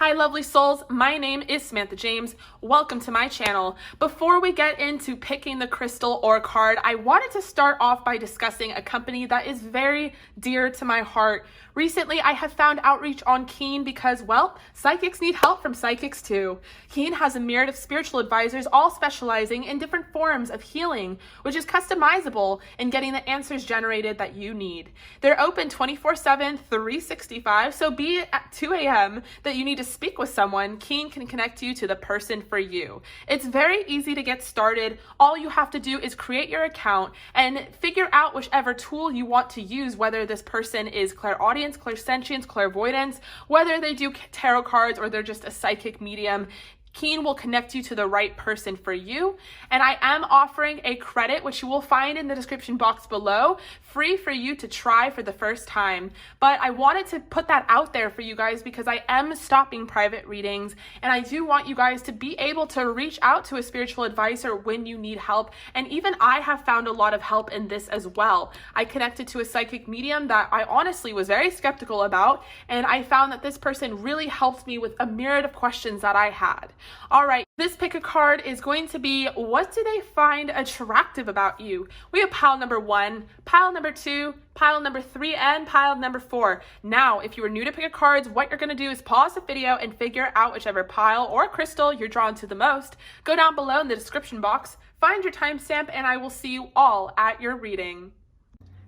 Hi lovely souls, my name is Samanthajamezz. Welcome to my channel. Before we get into picking the crystal or card, I wanted to start off by discussing a company that is very dear to my heart. Recently, I have found outreach on Keen because, well, psychics need help from psychics too. Keen has a myriad of spiritual advisors, all specializing in different forms of healing, which is customizable in getting the answers generated that you need. They're open 24/7, 365, so be it at 2 a.m. that you need to speak with someone, Keen can connect you to the person for you. It's very easy to get started. All you have to do is create your account and figure out whichever tool you want to use, whether this person is clairaudience, clairsentience, clairvoyance, whether they do tarot cards or they're just a psychic medium. Keen will connect you to the right person for you. And I am offering a credit, which you will find in the description box below, free for you to try for the first time. But I wanted to put that out there for you guys because I am stopping private readings, and I do want you guys to be able to reach out to a spiritual advisor when you need help. And even I have found a lot of help in this as well. I connected to a psychic medium that I honestly was very skeptical about, and I found that this person really helped me with a myriad of questions that I had. All right, this pick a card is going to be, what do they find attractive about you? We have pile number 1, pile number 2, pile number 3, and pile number 4. Now, if you are new to pick a cards, what you're going to do is pause the video and figure out whichever pile or crystal you're drawn to the most. Go down below in the description box, find your timestamp, and I will see you all at your reading.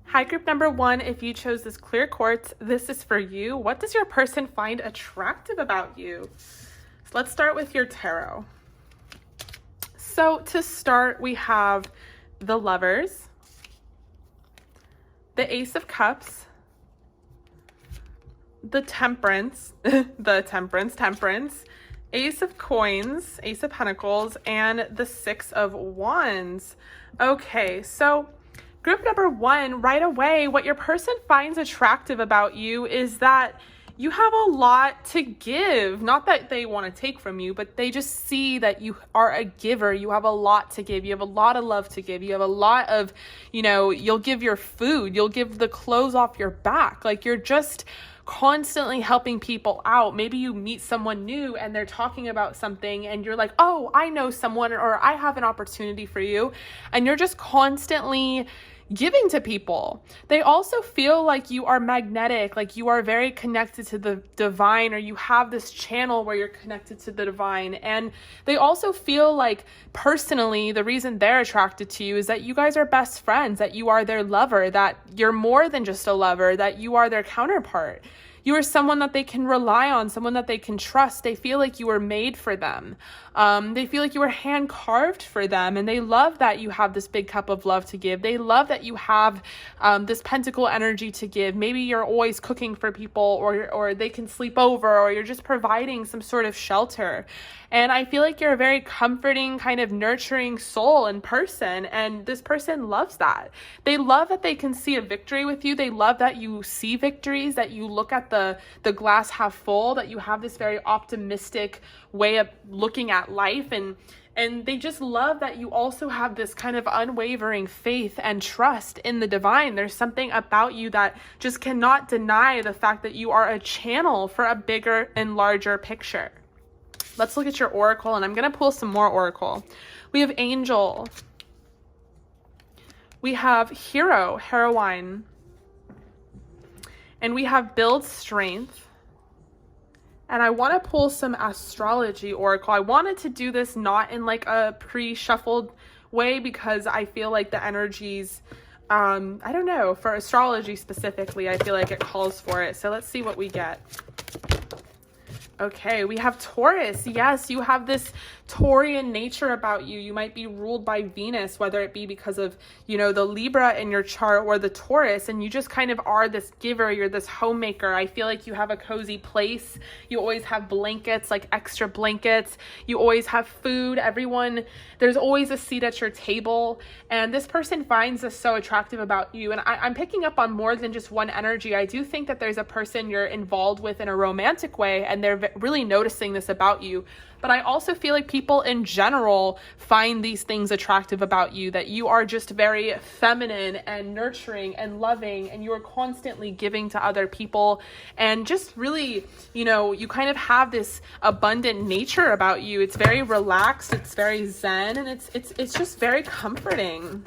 Hi, group number 1, if you chose this clear quartz, this is for you. What does your person find attractive about you? Let's start with your tarot. So to start, we have the Lovers, the Ace of Cups, the Temperance, Temperance, Ace of Coins, Ace of Pentacles, and the Six of Wands. Okay, so group number 1, right away, what your person finds attractive about you is that you have a lot to give. Not that they want to take from you, but they just see that you are a giver. You have a lot to give. You have a lot of love to give. You have a lot of, you'll give your food. You'll give the clothes off your back. Like, you're just constantly helping people out. Maybe you meet someone new and they're talking about something and you're like, oh, I know someone, or I have an opportunity for you. And you're just constantly giving to people. They also feel like you are magnetic, like you are very connected to the divine, or you have this channel where you're connected to the divine. And they also feel like personally, the reason they're attracted to you is that you guys are best friends, that you are their lover, that you're more than just a lover, that you are their counterpart. You are someone that they can rely on, someone that they can trust. They feel like you were made for them. They feel like you were hand carved for them, and they love that you have this big cup of love to give. They love that you have this pentacle energy to give. Maybe you're always cooking for people, or they can sleep over, or you're just providing some sort of shelter. And I feel like you're a very comforting, kind of nurturing soul and person, and this person loves that. They love that they can see a victory with you. They love that you see victories, that you look at the glass half full, that you have this very optimistic way of looking at life, and they just love that you also have this kind of unwavering faith and trust in the divine. There's something about you that just cannot deny the fact that you are a channel for a bigger and larger picture. Let's look at your oracle, and I'm going to pull some more oracle. We have angel. We have hero, heroine. And we have build strength. And I want to pull some astrology oracle. I wanted to do this not in like a pre-shuffled way because I feel like the energies, I don't know, for astrology specifically, I feel like it calls for it. So let's see what we get. Okay, we have Taurus. Yes, you have this Taurian nature about you. You might be ruled by Venus, whether it be because of, the Libra in your chart or the Taurus, and you just kind of are this giver. You're this homemaker. I feel like you have a cozy place. You always have blankets, like extra blankets. You always have food. There's always a seat at your table, and this person finds this so attractive about you. And I'm picking up on more than just one energy. I do think that there's a person you're involved with in a romantic way, and they're really noticing this about you. But I also feel like people in general find these things attractive about you, that you are just very feminine and nurturing and loving, and you are constantly giving to other people, and just really, you kind of have this abundant nature about you. It's very relaxed, it's very zen, and it's just very comforting.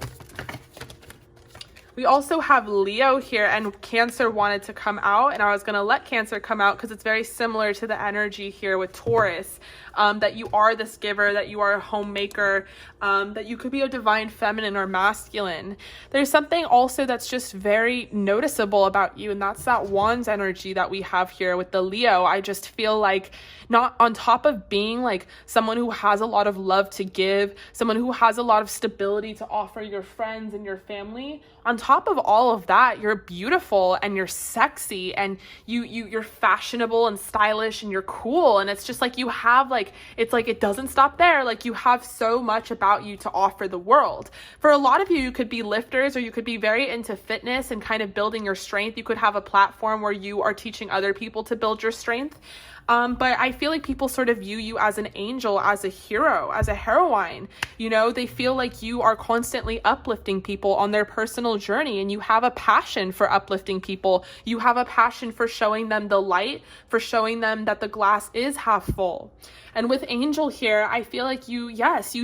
We also have Leo here, and Cancer wanted to come out, and I was going to let Cancer come out because it's very similar to the energy here with Taurus, that you are this giver, that you are a homemaker, that you could be a divine feminine or masculine. There's something also that's just very noticeable about you, and that's that Wands energy that we have here with the Leo. I just feel like, not on top of being like someone who has a lot of love to give, someone who has a lot of stability to offer your friends and your family, on top of all of that, you're beautiful and you're sexy, and you're fashionable and stylish, and you're cool, and it's just like you have like, it's like it doesn't stop there. Like, you have so much about you to offer the world. For a lot of you could be lifters, or you could be very into fitness and kind of building your strength. You could have a platform where you are teaching other people to build your strength. But I feel like people sort of view you as an angel, as a hero, as a heroine. They feel like you are constantly uplifting people on their personal journey, and you have a passion for uplifting people. You have a passion for showing them the light, for showing them that the glass is half full. And with Angel here, I feel like you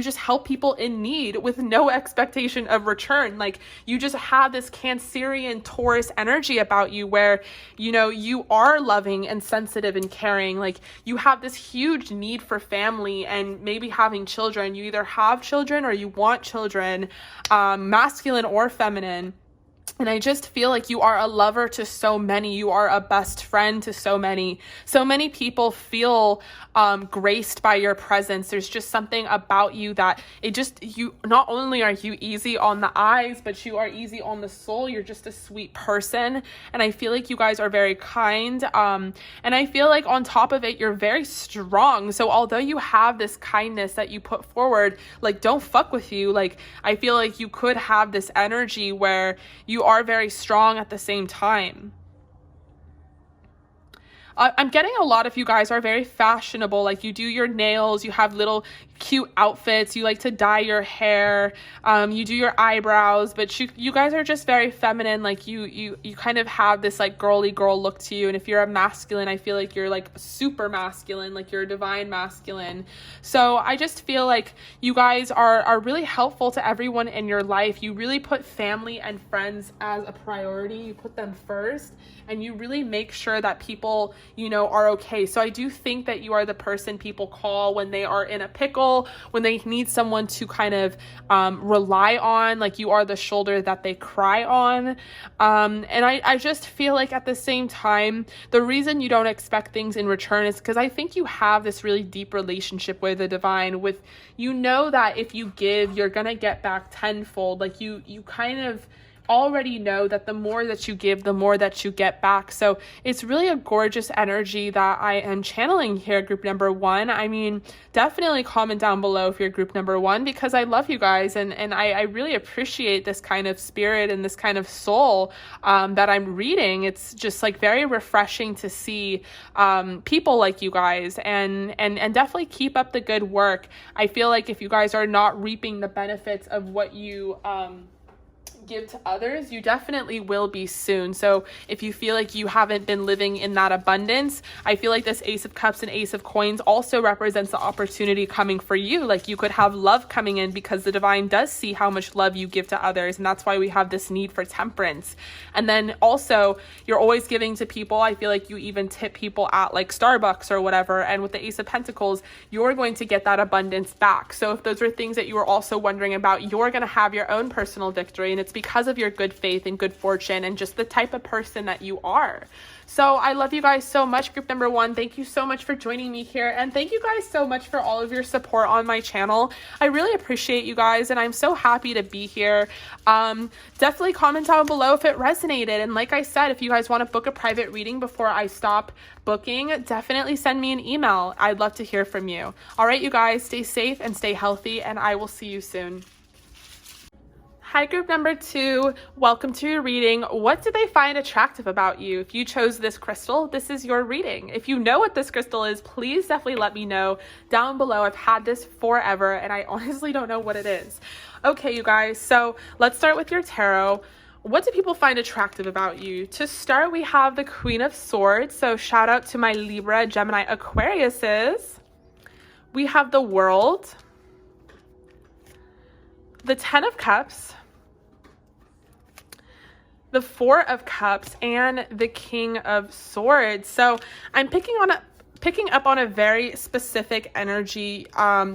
just help people in need with no expectation of return. Like, you just have this Cancerian Taurus energy about you where, you are loving and sensitive and caring. Like, you have this huge need for family and maybe having children. You either have children or you want children, masculine or feminine. And I just feel like you are a lover to so many. You are a best friend to so many. So many people feel graced by your presence. There's just something about you that you not only are you easy on the eyes, but you are easy on the soul. You're just a sweet person. And I feel like you guys are very kind. And I feel like on top of it, you're very strong. So although you have this kindness that you put forward, like, don't fuck with you. Like, I feel like you could have this energy where you are very strong at the same time. I'm getting a lot of you guys are very fashionable. Like, you do your nails, you have little cute outfits, you like to dye your hair, you do your eyebrows, but you guys are just very feminine. Like, you kind of have this like girly girl look to you. And if you're a masculine, I feel like you're like super masculine, like you're a divine masculine. So I just feel like you guys are really helpful to everyone in your life. You really put family and friends as a priority. You put them first, and you really make sure that people, are okay. So I do think that you are the person people call when they are in a pickle, when they need someone to kind of rely on. Like, you are the shoulder that they cry on. And I just feel like at the same time, the reason you don't expect things in return is because I think you have this really deep relationship with the divine, with, that if you give, you're going to get back tenfold. Like, you kind of already know that the more that you give, the more that you get back. So it's really a gorgeous energy that I am channeling here, group number 1. I mean, definitely comment down below if you're group number 1, because I love you guys, and I really appreciate this kind of spirit and this kind of soul that I'm reading. It's just like very refreshing to see people like you guys, and definitely keep up the good work. I feel like if you guys are not reaping the benefits of what you give to others, you definitely will be soon. So if you feel like you haven't been living in that abundance, I feel like this Ace of Cups and Ace of Coins also represents the opportunity coming for you. Like, you could have love coming in because the divine does see how much love you give to others, and that's why we have this need for temperance. And then also, you're always giving to people. I feel like you even tip people at like Starbucks or whatever, and with the Ace of Pentacles, you're going to get that abundance back. So if those are things that you were also wondering about, you're going to have your own personal victory, and it's because of your good faith and good fortune and just the type of person that you are. So I love you guys so much, group number 1. Thank you so much for joining me here, and thank you guys so much for all of your support on my channel. I really appreciate you guys, and I'm so happy to be here. Definitely comment down below if it resonated, and like I said, if you guys want to book a private reading before I stop booking, definitely send me an email. I'd love to hear from you. All right, you guys, stay safe and stay healthy, and I will see you soon. Hi, group number 2. Welcome to your reading. What do they find attractive about you? If you chose this crystal, this is your reading. If you know what this crystal is, please definitely let me know down below. I've had this forever and I honestly don't know what it is. Okay, you guys, so let's start with your tarot. What do people find attractive about you? To start, we have the Queen of Swords. So shout out to my Libra, Gemini, Aquariuses. We have the World, the Ten of Cups, the Four of Cups, and the King of Swords. So I'm picking up on a very specific energy.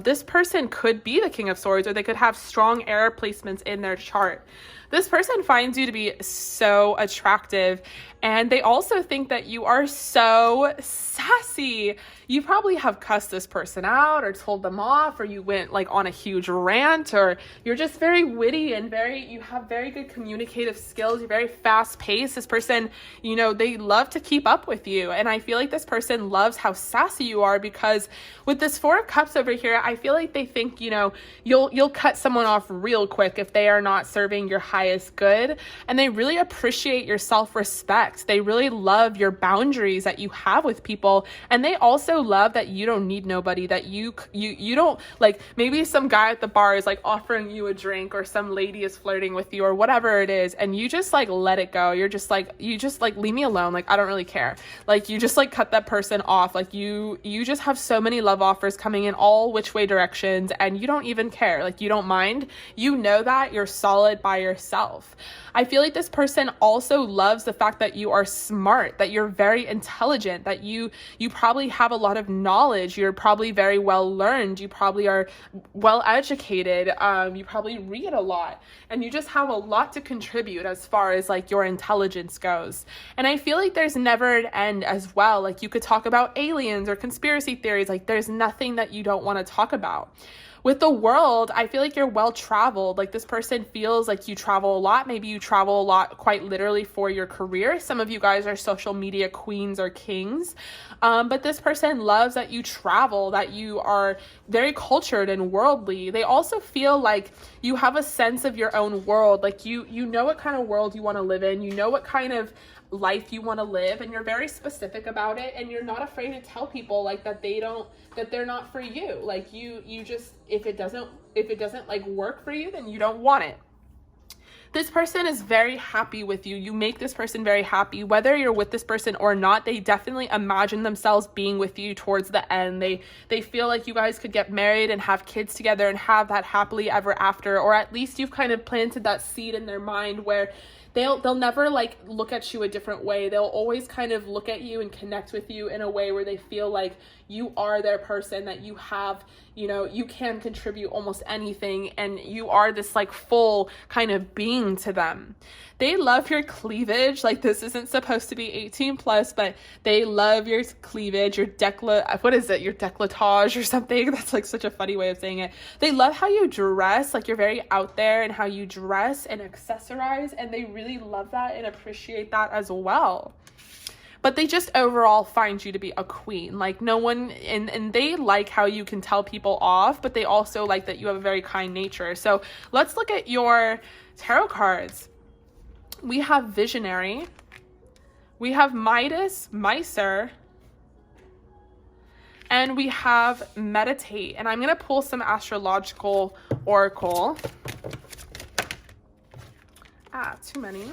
This person could be the King of Swords, or they could have strong air placements in their chart. This person finds you to be so attractive, and they also think that you are so sassy. You probably have cussed this person out or told them off, or you went like on a huge rant, or you're just very witty and you have very good communicative skills. You're very fast paced. This person, you know, they love to keep up with you. And I feel like this person loves how sassy you are, because with this Four of Cups over here, I feel like they think, you know, you'll cut someone off real quick if they are not serving your highest good. And they really appreciate your self-respect. They really love your boundaries that you have with people. And they also love that you don't need nobody, that you don't, like, maybe some guy at the bar is like offering you a drink, or some lady is flirting with you, or whatever it is, and you just like let it go. You're just like, leave me alone, like I don't really care. Like you just like cut that person off. Like you just have so many love offers coming in all which way directions, and you don't even care. Like you don't mind. You know that you're solid by yourself. I feel like this person also loves the fact that you are smart, that you're very intelligent, that you probably have a lot of knowledge. You're probably very well learned. You probably are well educated. You probably read a lot, and you just have a lot to contribute as far as like your intelligence goes. And I feel like there's never an end as well. Like you could talk about aliens or conspiracy theories. Like there's nothing that you don't want to talk about. With the World, I feel like you're well traveled. Like this person feels like you travel a lot. Maybe you travel a lot quite literally for your career. Some of you guys are social media queens or kings. But this person loves that you travel, that you are very cultured and worldly. They also feel like you have a sense of your own world. Like you know what kind of world you want to live in. You know what kind of life you want to live, and you're very specific about it, and you're not afraid to tell people like that they're not for you. Like you just, if it doesn't like work for you, then you don't want it. This person is very happy with you. You make this person very happy. Whether you're with this person or not, they definitely imagine themselves being with you towards the end. They feel like you guys could get married and have kids together and have that happily ever after, or at least you've kind of planted that seed in their mind where they'll never like look at you a different way. They'll always kind of look at you and connect with you in a way where they feel like you are their person, that you have, you know, you can contribute almost anything, and you are this like full kind of being to them. They love your cleavage. Like this isn't supposed to be 18 plus, but they love your cleavage, your your decolletage or something. That's like such a funny way of saying it. They love how you dress. Like you're very out there and how you dress and accessorize, and they really love that and appreciate that as well. But they just overall find you to be a queen. Like no one, and they like how you can tell people off, but they also like that you have a very kind nature. So let's look at your tarot cards. We have Visionary, we have Midas, Miser, and we have Meditate. And I'm going to pull some Astrological Oracle. Too many.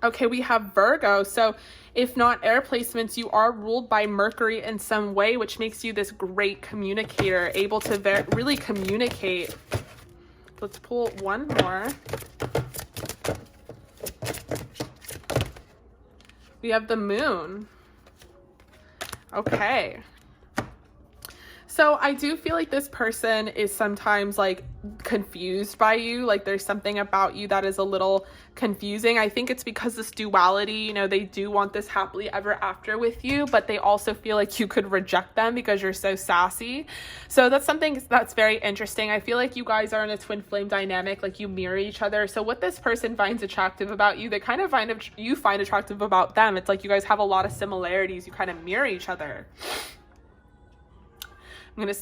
Okay, we have Virgo. So if not air placements, you are ruled by Mercury in some way, which makes you this great communicator, able to really communicate. Let's pull one more. We have the Moon. Okay. So I do feel like this person is sometimes like confused by you. Like there's something about you that is a little confusing. I think it's because this duality, you know, they do want this happily ever after with you, but they also feel like you could reject them because you're so sassy. So that's something that's very interesting. I feel like you guys are in a twin flame dynamic, like you mirror each other. So what this person finds attractive about you, they kind of find attractive about them. It's like you guys have a lot of similarities. You kind of mirror each other. I'm gonna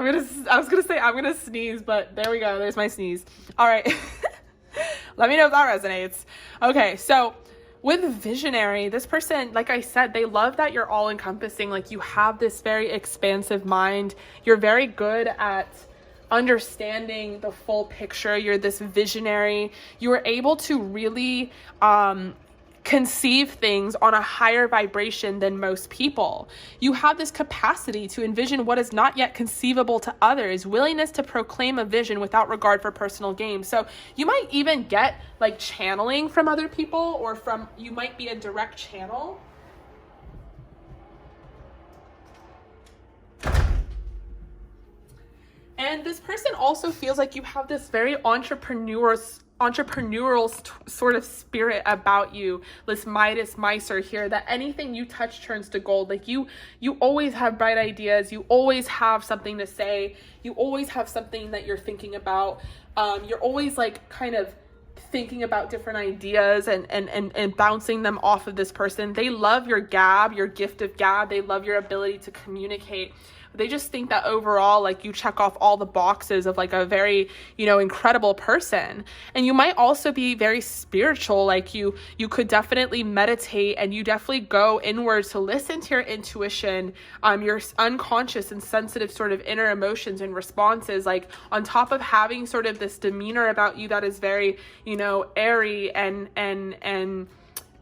I was gonna say I'm gonna sneeze, but there we go. There's my sneeze. All right. Let me know if that resonates. Okay, so with visionary, this person, like I said, they love that you're all encompassing. Like you have this very expansive mind. You're very good at understanding the full picture. You're this visionary. You are able to really conceive things on a higher vibration than most people. You have this capacity to envision what is not yet conceivable to others, willingness to proclaim a vision without regard for personal gain. So you might even get like channeling from other people, or you might be a direct channel. And this person also feels like you have this very entrepreneurial sort of spirit about you, this Midas Micer here, that anything you touch turns to gold. Like you always have bright ideas. You always have something to say. You always have something that you're thinking about. You're always like kind of thinking about different ideas and bouncing them off of this person. They love your gab, your gift of gab. They love your ability to communicate. They just think that overall, like you check off all the boxes of like a very, incredible person. And you might also be very spiritual. Like you could definitely meditate, and you definitely go inwards to listen to your intuition, your unconscious and sensitive sort of inner emotions and responses. Like on top of having sort of this demeanor about you that is very, airy and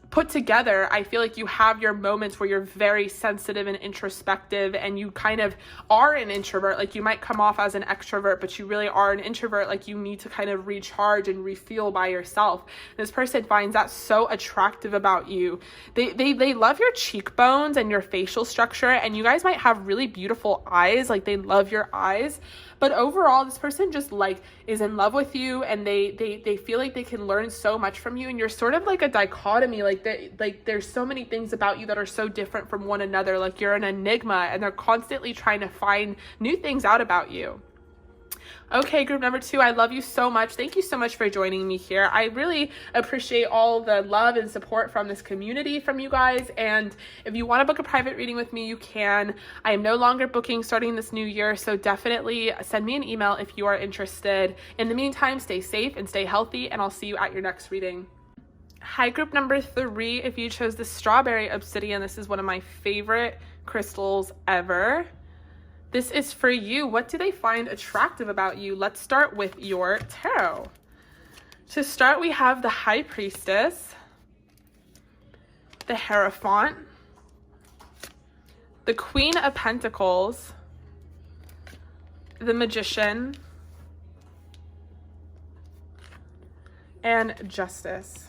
put together, I feel like you have your moments where you're very sensitive and introspective, and you kind of are an introvert. Like you might come off as an extrovert, but you really are an introvert. Like you need to kind of recharge and refuel by yourself. This person finds that so attractive about you. They love your cheekbones and your facial structure, and you guys might have really beautiful eyes. Like they love your eyes. But overall, this person just like is in love with you, and they feel like they can learn so much from you. And you're sort of like a dichotomy. Like there's so many things about you that are so different from one another. Like you're an enigma, and they're constantly trying to find new things out about you. Okay, group number 2, I love you so much. Thank you so much for joining me here. I really appreciate all the love and support from this community from you guys. And if you want to book a private reading with me, you can. I am no longer booking starting this new year, so definitely send me an email if you are interested. In the meantime, stay safe and stay healthy, and I'll see you at your next reading. Hi, group number 3. If you chose the strawberry obsidian, this is one of my favorite crystals ever. This is for you. What do they find attractive about you? Let's start with your tarot. To start, we have the High Priestess, the Hierophant, the Queen of Pentacles, the Magician, and Justice.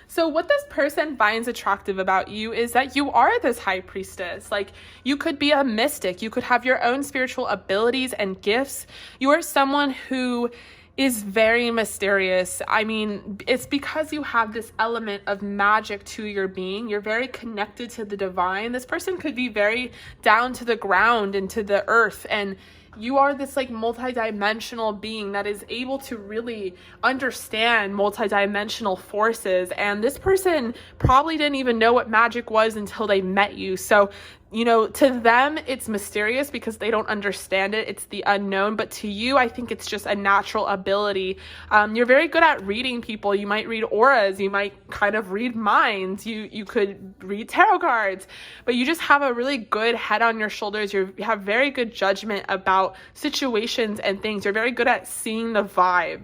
So what this person finds attractive about you is that you are this high priestess. Like you could be a mystic. You could have your own spiritual abilities and gifts. You are someone who is very mysterious. I mean, it's because you have this element of magic to your being. You're very connected to the divine. This person could be very down to the ground and to the earth, and you are this like multidimensional being that is able to really understand multidimensional forces. And this person probably didn't even know what magic was until they met you. So, to them, it's mysterious because they don't understand it. It's the unknown. But to you, I think it's just a natural ability. You're very good at reading people. You might read auras. You might kind of read minds. You could read tarot cards. But you just have a really good head on your shoulders. You have very good judgment about situations and things. You're very good at seeing the vibe.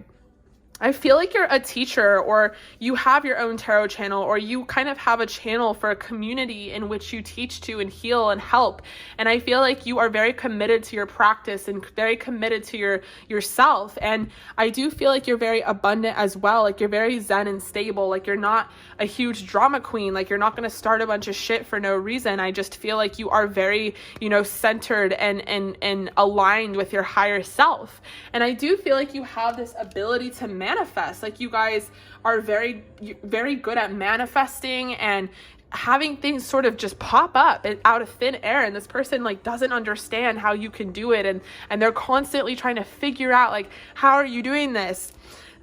I feel like you're a teacher, or you have your own tarot channel, or you kind of have a channel for a community in which you teach to and heal and help. And I feel like you are very committed to your practice and very committed to yourself. And I do feel like you're very abundant as well. Like you're very zen and stable. Like you're not a huge drama queen. Like you're not going to start a bunch of shit for no reason. I just feel like you are very, centered and aligned with your higher self. And I do feel like you have this ability to manifest. Like you guys are very, very good at manifesting and having things sort of just pop up out of thin air. And this person like doesn't understand how you can do it. And they're constantly trying to figure out like, how are you doing this?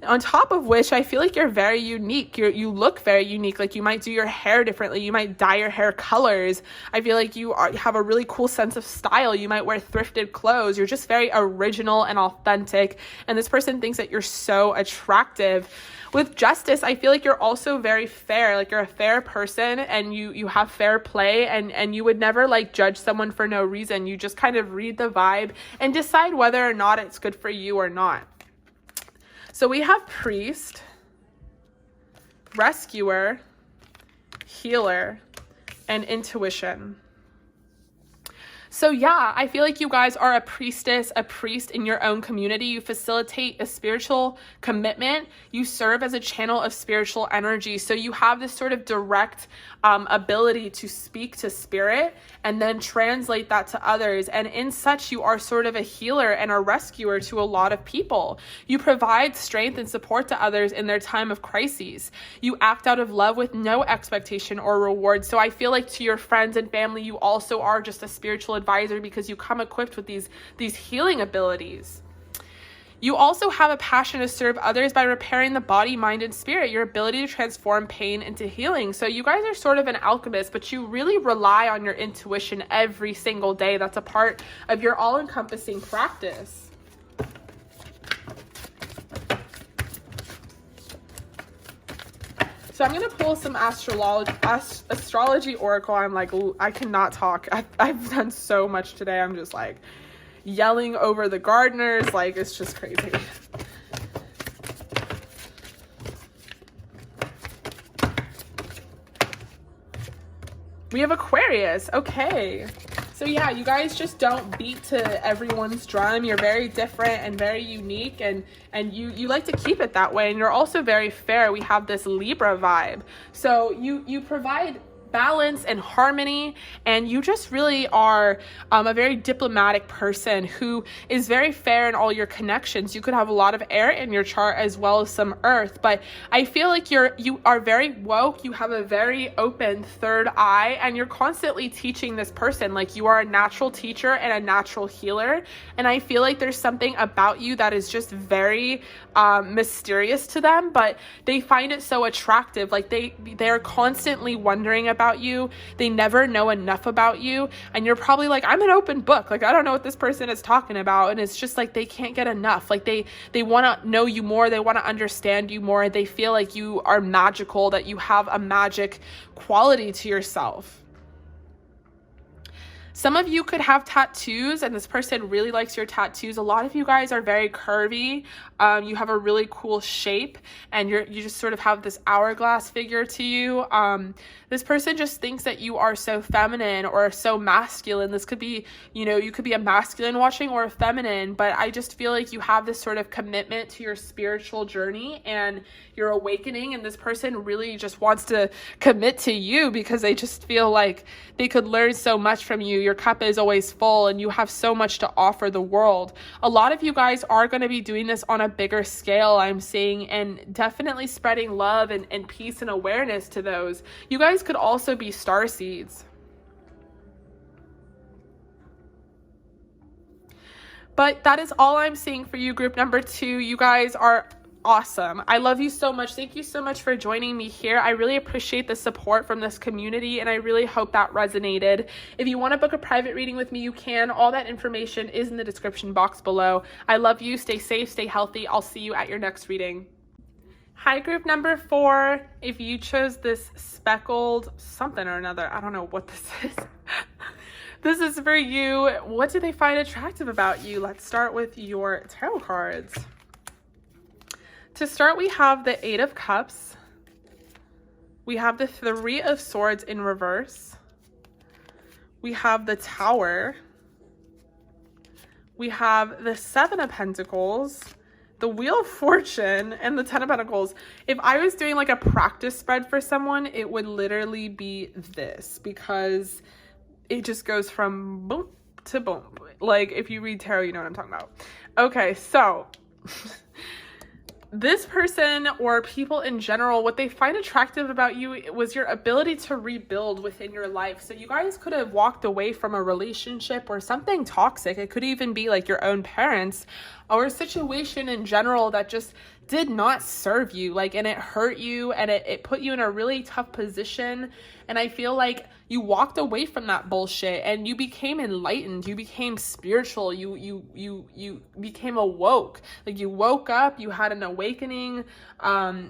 On top of which, I feel like you're very unique. You look very unique. Like you might do your hair differently. You might dye your hair colors. I feel like you have a really cool sense of style. You might wear thrifted clothes. You're just very original and authentic. And this person thinks that you're so attractive. With Justice, I feel like you're also very fair. Like you're a fair person and you have fair play, and you would never like judge someone for no reason. You just kind of read the vibe and decide whether or not it's good for you or not. So we have Priest, Rescuer, Healer, and Intuition. So yeah, I feel like you guys are a priestess, a priest in your own community. You facilitate a spiritual commitment. You serve as a channel of spiritual energy. So you have this sort of direct ability to speak to spirit and then translate that to others. And in such, you are sort of a healer and a rescuer to a lot of people. You provide strength and support to others in their time of crises. You act out of love with no expectation or reward. So I feel like to your friends and family, you also are just a spiritual advisor because you come equipped with these healing abilities. You also have a passion to serve others by repairing the body, mind, and spirit, your ability to transform pain into healing. So you guys are sort of an alchemist, but you really rely on your intuition every single day. That's a part of your all-encompassing practice. So I'm going to pull some Astrology Oracle. I'm like, I cannot talk. I've done so much today. I'm just like yelling over the gardeners. Like, it's just crazy. We have Aquarius. Okay. So yeah, you guys just don't beat to everyone's drum. You're very different and very unique, and you like to keep it that way. And you're also very fair. We have this Libra vibe. So you provide balance and harmony, and you just really are a very diplomatic person who is very fair in all your connections. You could have a lot of air in your chart as well as some earth, but I feel like you are very woke. You have a very open third eye, and you're constantly teaching this person. Like, you are a natural teacher and a natural healer, and I feel like there's something about you that is just very mysterious to them, but they find it so attractive. Like they're constantly wondering about you. They never know enough about you, and you're probably like, I'm an open book. Like, I don't know what this person is talking about, and it's just like they can't get enough. Like they want to know you more. They want to understand you more. They feel like you are magical, that you have a magic quality to yourself. Some of you could have tattoos, and this person really likes your tattoos. A lot of you guys are very curvy. You have a really cool shape, and you just sort of have this hourglass figure to you. This person just thinks that you are so feminine or so masculine. This could be, you could be a masculine watching or a feminine, but I just feel like you have this sort of commitment to your spiritual journey and your awakening, and this person really just wants to commit to you because they just feel like they could learn so much from you. Your cup is always full, and you have so much to offer the world. A lot of you guys are going to be doing this on a bigger scale, I'm seeing, and definitely spreading love and peace and awareness to those. You guys could also be starseeds. But that is all I'm seeing for you, group number 2. You guys are awesome. I love you so much. Thank you so much for joining me here. I really appreciate the support from this community, and I really hope that resonated. If you want to book a private reading with me, you can. All that information is in the description box below. I love you. Stay safe, stay healthy. I'll see you at your next reading. Hi, group number 4. If you chose this speckled something or another, I don't know what this is. This is for you. What do they find attractive about you? Let's start with your tarot cards. To start, we have the 8 of Cups. We have the 3 of Swords in reverse. We have the Tower. We have the 7 of Pentacles, the Wheel of Fortune, and the 10 of Pentacles. If I was doing like a practice spread for someone, it would literally be this, because it just goes from boom to boom. Like, if you read tarot, you know what I'm talking about. Okay, so this person, or people in general, what they find attractive about you was your ability to rebuild within your life. So you guys could have walked away from a relationship or something toxic. It could even be like your own parents or a situation in general that just did not serve you, like, and it hurt you, and it put you in a really tough position. And I feel like you walked away from that bullshit and you became enlightened, you became spiritual, you became awoke. Like, you woke up, you had an awakening,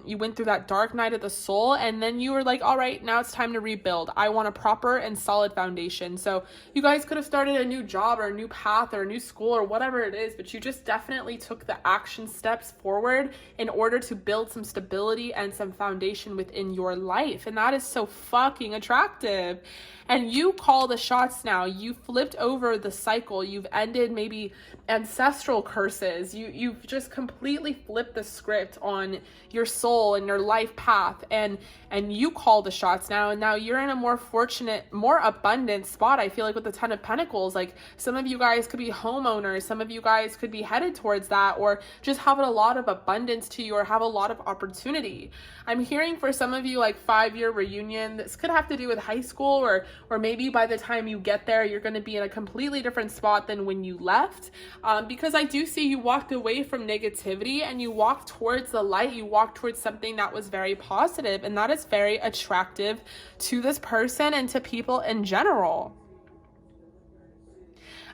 you went through that dark night of the soul, and then you were like, all right, now it's time to rebuild. I want a proper and solid foundation. So you guys could have started a new job or a new path or a new school or whatever it is, but you just definitely took the action steps forward in order to build some stability and some foundation within your life. And that is so fucking attractive. And you call the shots now. You flipped over the cycle. You've ended maybe ancestral curses. You've just completely flipped the script on your soul and your life path, and you call the shots now. And now you're in a more fortunate, more abundant spot. I feel like with the 10 of Pentacles, like, some of you guys could be homeowners, some of you guys could be headed towards that, or just have a lot of abundance to you, or have a lot of opportunity. I'm hearing for some of you, like, 5-year reunion. This could have to do with high school, or maybe by the time you get there, you're going to be in a completely different spot than when you left. Because I do see you walked away from negativity and you walked towards the light. You walked towards something that was very positive, and that is very attractive to this person and to people in general.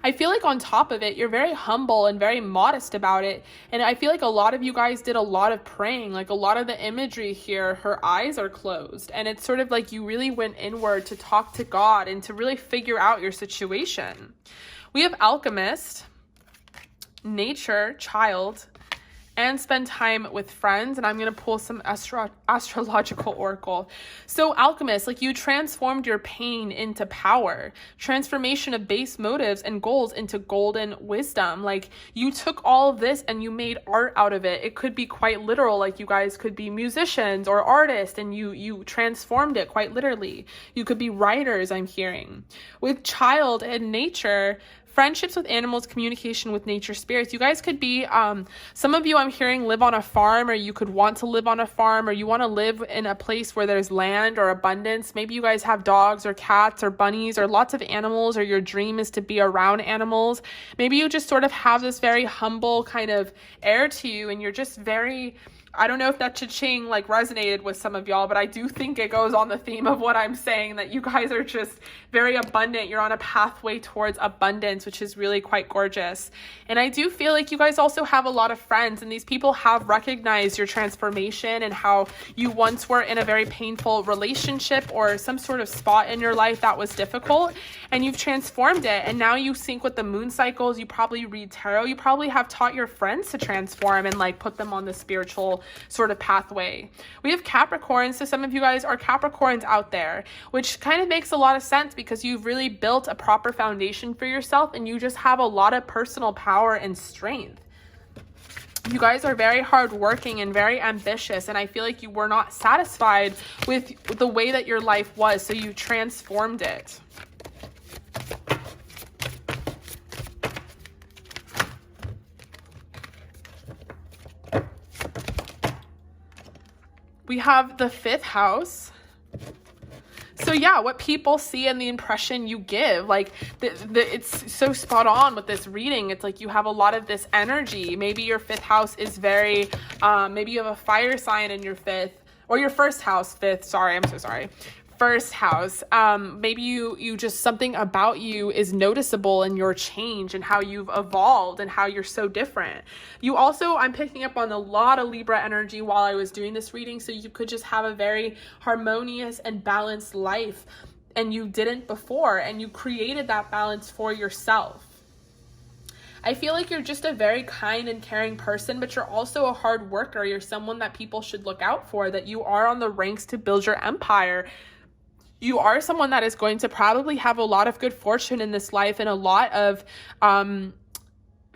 I feel like on top of it, you're very humble and very modest about it. And I feel like a lot of you guys did a lot of praying. Like, a lot of the imagery here, her eyes are closed. And it's sort of like you really went inward to talk to God and to really figure out your situation. We have Alchemist, Nature, Child, and spend time with friends. And I'm going to pull some astrological oracle. So Alchemist, like, you transformed your pain into power, transformation of base motives and goals into golden wisdom. Like, you took all of this and you made art out of it. It could be quite literal, like you guys could be musicians or artists, and you transformed it quite literally. You could be writers, I'm hearing. With Child and Nature, friendships with animals, communication with nature spirits. You guys could be, some of you I'm hearing live on a farm, or you could want to live on a farm, or you want to live in a place where there's land or abundance. Maybe you guys have dogs or cats or bunnies or lots of animals, or your dream is to be around animals. Maybe you just sort of have this very humble kind of air to you, and you're just very, I don't know if that cha-ching like resonated with some of y'all, but I do think it goes on the theme of what I'm saying, that you guys are just very abundant. You're on a pathway towards abundance, which is really quite gorgeous. And I do feel like you guys also have a lot of friends, and these people have recognized your transformation and how you once were in a very painful relationship or some sort of spot in your life that was difficult, and you've transformed it. And now you sync with the moon cycles. You probably read tarot. You probably have taught your friends to transform and like put them on the spiritual sort of pathway. We have Capricorn, so some of you guys are Capricorns out there, which kind of makes a lot of sense because you've really built a proper foundation for yourself, and you just have a lot of personal power and strength. You guys are very hardworking and very ambitious, and I feel like you were not satisfied with the way that your life was, so you transformed it. We have the 5th house. So yeah, what people see and the impression you give, like it's so spot on with this reading. It's like you have a lot of this energy. Maybe your 5th house is very, maybe you have a fire sign in your 5th, or your 1st house, 5th, sorry, I'm so sorry. 1st house, maybe you just, something about you is noticeable in your change and how you've evolved and how you're so different. You also, I'm picking up on a lot of Libra energy while I was doing this reading, so you could just have a very harmonious and balanced life, and you didn't before, and you created that balance for yourself. I feel like you're just a very kind and caring person, but you're also a hard worker. You're someone that people should look out for, that you are on the ranks to build your empire. You are someone that is going to probably have a lot of good fortune in this life and a lot of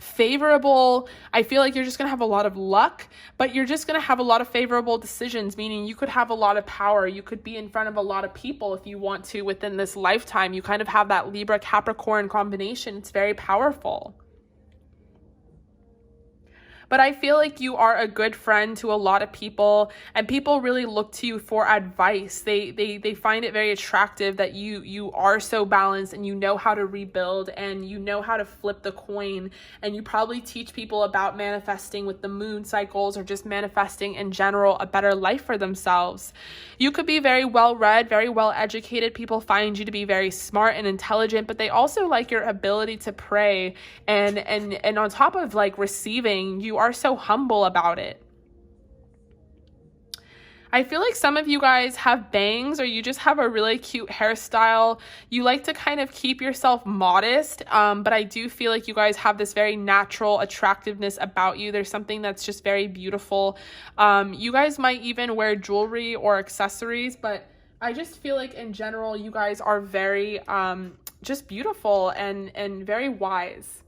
favorable, I feel like you're just going to have a lot of luck, but you're just going to have a lot of favorable decisions, meaning you could have a lot of power. You could be in front of a lot of people if you want to within this lifetime. You kind of have that Libra Capricorn combination. It's very powerful. but I feel like you are a good friend to a lot of people, and people really look to you for advice. They find it very attractive that you are so balanced, and you know how to rebuild, and you know how to flip the coin, and you probably teach people about manifesting with the moon cycles, or just manifesting in general a better life for themselves. You could be very well read, very well educated. People find you to be very smart and intelligent, but they also like your ability to pray, and on top of like receiving, you are so humble about it. I feel like some of you guys have bangs, or you just have a really cute hairstyle. You like to kind of keep yourself modest, but I do feel like you guys have this very natural attractiveness about you. There's something that's just very beautiful. You guys might even wear jewelry or accessories, but I just feel like in general, you guys are very just beautiful and very wise.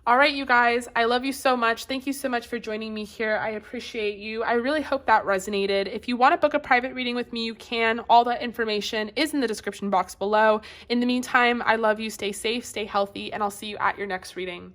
All right, you guys, I love you so much. Thank you so much for joining me here. I appreciate you. I really hope that resonated. If you want to book a private reading with me, you can. All that information is in the description box below. In the meantime, I love you. Stay safe, stay healthy, and I'll see you at your next reading.